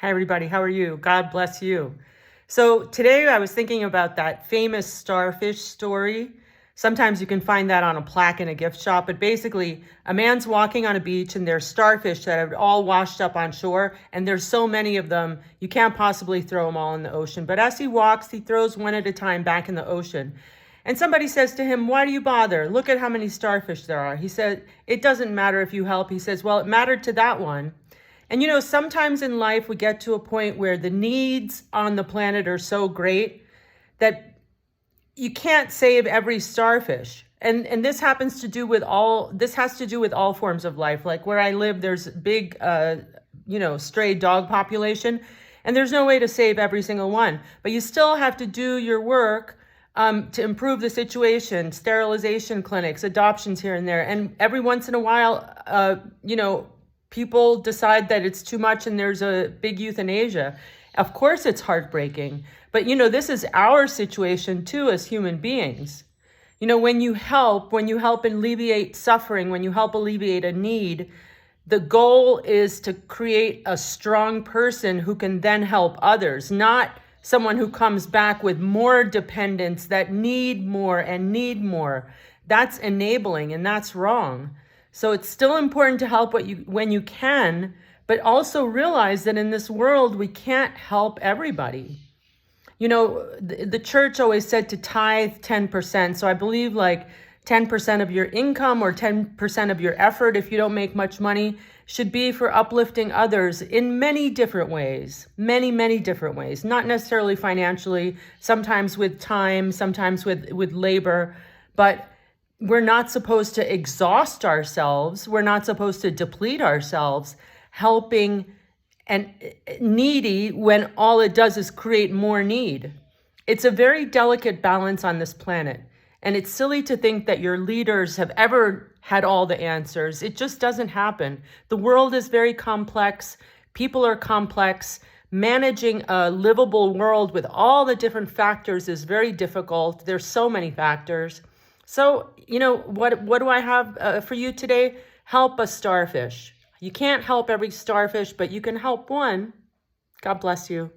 Hi, everybody. How are you? God bless you. So today I was thinking about that famous starfish story. Sometimes you can find that on a plaque in a gift shop, but basically a man's walking on a beach and there's starfish that are all washed up on shore, and there's so many of them, you can't possibly throw them all in the ocean. But as he walks, he throws one at a time back in the ocean. And somebody says to him, "Why do you bother? Look at how many starfish there are." He said, "It doesn't matter if you help." He says, "Well, it mattered to that one." And sometimes in life we get to a point where the needs on the planet are so great that you can't save every starfish. And this has to do with all forms of life. Like where I live, there's a big stray dog population, and there's no way to save every single one. But you still have to do your work to improve the situation, sterilization clinics, adoptions here and there. And every once in a while, people decide that it's too much and there's a big euthanasia. Of course, it's heartbreaking. But, this is our situation too as human beings. When you help alleviate suffering, when you help alleviate a need, the goal is to create a strong person who can then help others, not someone who comes back with more dependents that need more and need more. That's enabling, and that's wrong. So it's still important to help when you can, but also realize that in this world, we can't help everybody. The church always said to tithe 10%. So I believe like 10% of your income or 10% of your effort, if you don't make much money, should be for uplifting others in many different ways, many different ways, not necessarily financially, sometimes with time, sometimes with labor, but we're not supposed to exhaust ourselves. We're not supposed to deplete ourselves helping and needy when all it does is create more need. It's a very delicate balance on this planet. And it's silly to think that your leaders have ever had all the answers. It just doesn't happen. The world is very complex. People are complex. Managing a livable world with all the different factors is very difficult. There's so many factors. So, what do I have for you today? Help a starfish. You can't help every starfish, but you can help one. God bless you.